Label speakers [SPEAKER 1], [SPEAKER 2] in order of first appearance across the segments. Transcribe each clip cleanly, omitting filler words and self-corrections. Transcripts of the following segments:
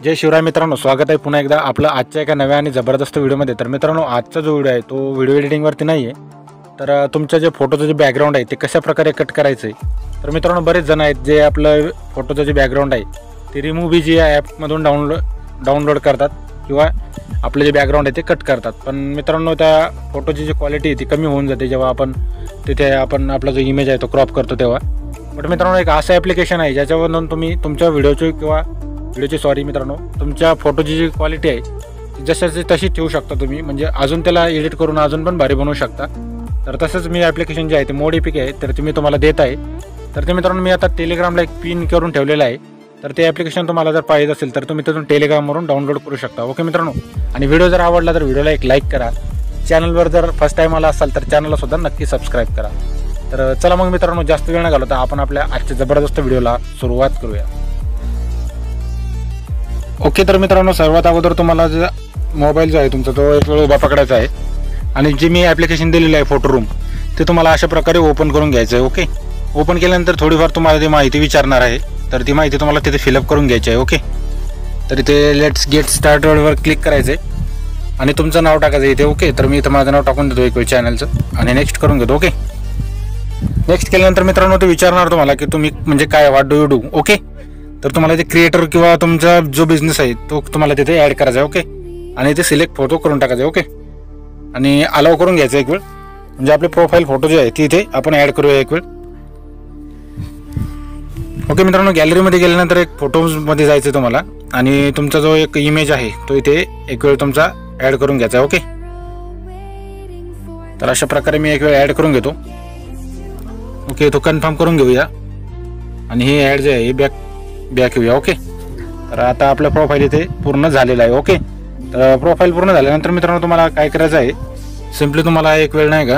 [SPEAKER 1] जय शिवराय मित्रांनो, स्वागत आहे पुन्हा एकदा आपलं आजच्या एका नव्या आणि जबरदस्त व्हिडिओमध्ये। तर मित्रांनो, आजचा जो व्हिडिओ आहे तो व्हिडिओ एडिटिंगवरती नाही आहे, तर तुमच्या जे फोटोचं जे बॅकग्राऊंड आहे ते कशा प्रकारे कट करायचं आहे। तर मित्रांनो, बरेच जण आहेत जे आपलं फोटोचं जे बॅकग्राऊंड आहे ते रिमूव्ह जी या ॲपमधून डाउनलोड करतात किंवा आपलं जे बॅकग्राऊंड आहे ते कट करतात। पण मित्रांनो, त्या फोटोची जी क्वालिटी आहे ती कमी होऊन जाते जेव्हा आपण आपला जो इमेज आहे तो क्रॉप करतो तेव्हा। बट मित्रांनो, एक असं ॲप्लिकेशन आहे ज्याच्यावरून तुम्ही तुमच्या मित्रांनो, तुमच्या फोटोची जी क्वालिटी आहे ती जशाची तशी ठेवू शकता तुम्ही, म्हणजे अजून त्याला एडिट करून अजून पण भारी बनवू शकता। तर तसंच मी ॲप्लिकेशन जे आहे ते मोडीपिक आहे, तर ते मी तुम्हाला देत आहे। तर ते मित्रांनो, मी आता टेलिग्रामला एक पिन करून ठेवलेलं आहे, तर ते ॲप्लिकेशन तुम्हाला जर पाहिजे असेल तर तुम्ही तिथून टेलिग्रामवरून डाउनलोड करू शकता। ओके मित्रांनो, आणि व्हिडिओ जर आवडला तर व्हिडिओला एक लाईक करा। चॅनलवर जर फर्स्ट टाईम आला असाल तर चॅनलला सुद्धा नक्की सबस्क्राईब करा। तर चला मग मित्रांनो, जास्त वेळ न घालवता आपण आपल्या आजच्या जबरदस्त व्हिडिओला सुरुवात करूया। ओके, तर मित्रांनो, सर्वात अगोदर तुम्हाला जो मोबाईल जो आहे तुमचा तो एक वेळ उभा पकडायचा आहे आणि जे मी ॲप्लिकेशन दिलेलं आहे फोटो रूम ते तुम्हाला अशा प्रकारे ओपन करून घ्यायचं आहे। ओके, ओपन केल्यानंतर थोडीफार तुम्हाला ती माहिती विचारणार आहे, तर ती माहिती तुम्हाला तिथे फिलअप करून घ्यायची आहे। ओके, तर इथे लेट्स गेट स्टार्टेडवर क्लिक करायचं आहे आणि तुमचं नाव टाकायचं इथे। ओके, तर मी इथं माझं नाव टाकून देतो एक वेळ चॅनलचं आणि नेक्स्ट करून घेतो। ओके, नेक्स्ट केल्यानंतर मित्रांनो ते विचारणार तुम्हाला की तुम्ही म्हणजे काय, what do you do. Okay, तर तुम्हाला ते क्रिएटर किंवा तुमचा जो बिझनेस आहे तो तुम्हाला तिथे ॲड करायचा आहे। ओके, आणि ते सिलेक्ट फोटो करून टाकायचे। ओके, आणि अलाव करून घ्यायचं एक वेळ, म्हणजे आपले प्रोफाईल फोटो जे आहे ती इथे आपण ॲड करूया एक वेळ। ओके मित्रांनो, गॅलरीमध्ये गेल्यानंतर एक फोटोजमध्ये जायचं तुम्हाला आणि तुमचा जो एक इमेज आहे तो इथे एक वेळ तुमचा ॲड करून घ्यायचा आहे। ओके, तर अशा प्रकारे मी एक वेळ ॲड करून घेतो। ओके, तो कन्फर्म करून घेऊया आणि हे ॲड जे आहे बॅक येऊया। ओके, तर आता आपलं प्रोफाईल इथे पूर्ण झालेलं आहे। ओके, तर प्रोफाईल पूर्ण झाल्यानंतर मित्रांनो तुम्हाला काय करायचं आहे, सिम्पली तुम्हाला एक वेळ नाही का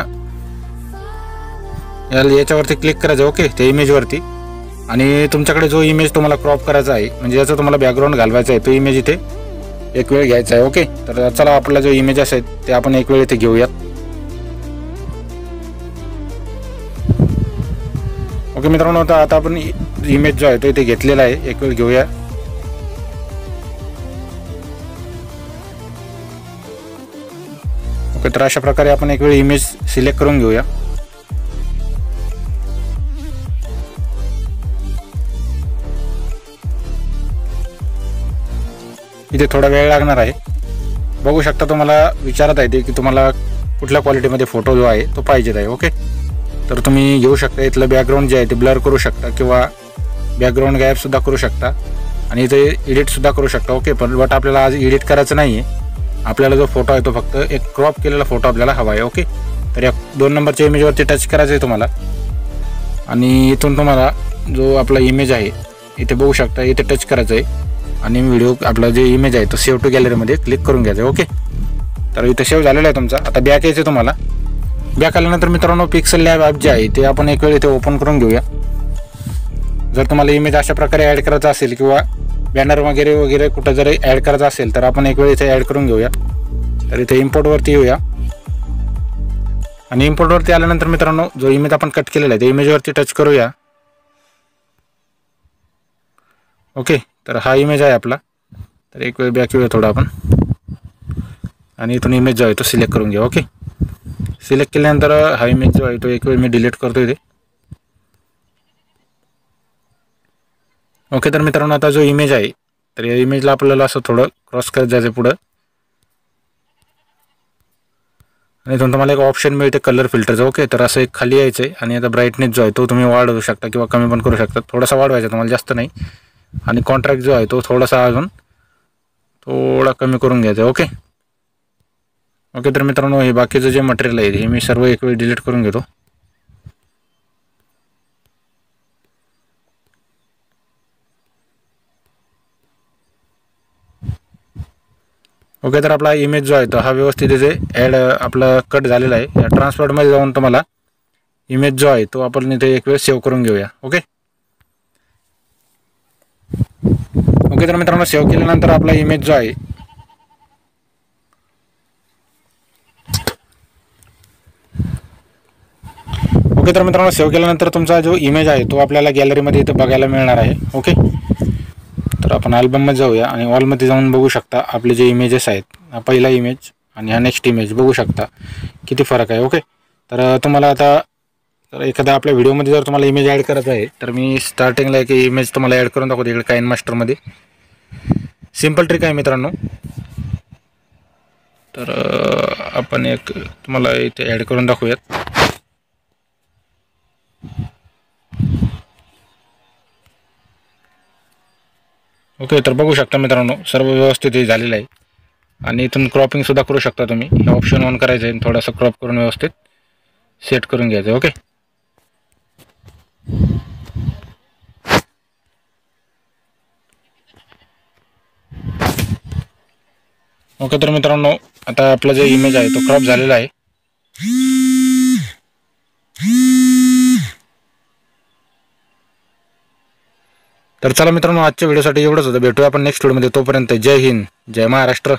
[SPEAKER 1] याच्यावरती क्लिक करायचं। ओके, त्या इमेजवरती, आणि तुमच्याकडे जो इमेज तुम्हाला क्रॉप करायचा आहे म्हणजे याचा तुम्हाला बॅकग्राऊंड घालवायचा आहे तो इमेज इथे एक वेळ घ्यायचा आहे। ओके, तर चला आपला जो इमेज असेल ते आपण एक वेळ इथे घेऊयात। ओके मित्रांनो, आता आपण इमेज जो आहे तो इथे घेतलेला आहे, एक वेळ घेऊया। ओके, तर अशा प्रकारे आपण एक वेळ इमेज सिलेक्ट करून घेऊया। इथे थोडा वेळ लागणार आहे, बघू शकता तुम्हाला विचारत आहे ते की तुम्हाला कुठल्या क्वालिटीमध्ये फोटो जो आहे तो पाहिजे आहे। ओके, तर तुम्ही घेऊ शकता, इथलं बॅकग्राऊंड जे आहे ते ब्लर करू शकता किंवा बॅकग्राऊंड गायबसुद्धा करू शकता आणि इथे एडिटसुद्धा करू शकता। ओके, बट आपल्याला आज एडिट करायचं नाही आहे, आपल्याला जो फोटो आहे तो फक्त एक क्रॉप केलेला फोटो आपल्याला हवा आहे। ओके, तर या 2 नंबरच्या इमेजवरती टच करायचं आहे तुम्हाला आणि इथून तुम्हाला जो आपला इमेज आहे इथे बघू शकता, इथे टच करायचं आहे आणि व्हिडिओ आपला जे इमेज आहे तो सेव्ह टू गॅलरीमध्ये क्लिक करून घ्यायचं आहे। ओके, तर इथे सेव्ह झालेला आहे तुमचा। आता बॅक यायचं तुम्हाला। बॅक आल्यानंतर मित्रांनो पिक्सल लॅब ॲप जे आहे ते आपण एक वेळ इथे ओपन करून घेऊया। जर तुम्हाला इमेज अशा प्रकारे ॲड करायचा असेल किंवा बॅनर वगैरे कुठं जर ॲड करायचं असेल तर आपण एक वेळ इथे ॲड करून घेऊया। तर इथे इम्पोर्टवरती येऊया आणि इम्पोर्टवरती आल्यानंतर मित्रांनो जो इमेज आपण कट केलेला आहे त्या इमेजवरती टच करूया। ओके, तर हा इमेज आहे आपला। तर एक वेळ बॅक येऊया थोडा आपण आणि इथून इमेज जो आहे तो सिलेक्ट करून घ्या। ओके, सिलेक्ट केल्यानंतर हा इमेज जो आहे तो एक वेळ मी डिलीट करतो इथे। ओके, तर मित्रांनो आता जो इमेज आहे तर या इमेजला आपल्याला असं थोडं क्रॉस करत जायचं पुढं आणि इथून तुम्हाला एक ऑप्शन मिळते कलर फिल्टरचं। ओके, तर असं एक खाली यायचं आहे आणि आता ब्राईटनेस जो आहे तो तुम्ही वाढवू शकता किंवा कमी पण करू शकता। थोडासा वाढवायचा तुम्हाला, जास्त नाही, आणि कॉन्ट्रास्ट जो आहे तो थोडासा अजून थोडा कमी करून घ्यायचा आहे। ओके, ओके, तर मित्रांनो हे बाकीचं जे मटेरियल आहे हे मी सर्व एक वेळ डिलीट करून घेतो। ओके, तर आपला इमेज जो आहे तो हा व्यवस्थित इथे ॲड आपला कट झालेला आहे। या ट्रान्सफॉर्ममध्ये जाऊन तुम्हाला इमेज जो आहे तो आपण इथे एक वेळ सेव्ह करून घेऊया। ओके, ओके, तर मित्रांनो सेव्ह केल्यानंतर आपला इमेज जो आहे ओके, तर मित्रांनो सेव्ह केल्यानंतर तुमचा जो इमेज आहे तो आपल्याला गॅलरीमध्ये इथे बघायला मिळणार आहे। ओके, तर आपण अल्बममध्ये जाऊया आणि ऑलमध्ये जाऊन बघू शकता आपले जे इमेजेस आहेत, हा पहिला इमेज आणि हा नेक्स्ट इमेज बघू शकता किती फरक आहे. ओके, तर तुम्हाला आता तर एखाद्या आपल्या व्हिडिओमध्ये जर तुम्हाला इमेज ॲड करायचं आहे तर मी स्टार्टिंगला एक इमेज तुम्हाला ॲड करून दाखवतो इकडे काइन मास्टरमध्ये. सिंपल ट्रिक आहे मित्रांनो. तर आपण एक तुम्हाला इथे ॲड करून दाखवूयात. ओके, तर बघू शकता मित्रांनो सर्व व्यवस्थित झालेलं आहे. आणि इथून क्रॉपिंगसुद्धा करू शकता तुम्ही. हे ऑप्शन ऑन करायचं आहे, थोडंसं क्रॉप करून व्यवस्थित सेट करून घ्यायचं. Okay, okay. तर मित्रांनो आता आपला जो इमेज आहे तो क्रॉप झालेला आहे. तर चला मित्रांनो, आजच्या व्हिडिओसाठी एवढंच होतं. भेटूया आपण नेक्स्ट व्हिडिओमध्ये. तोपर्यंत जय हिंद, जय महाराष्ट्र.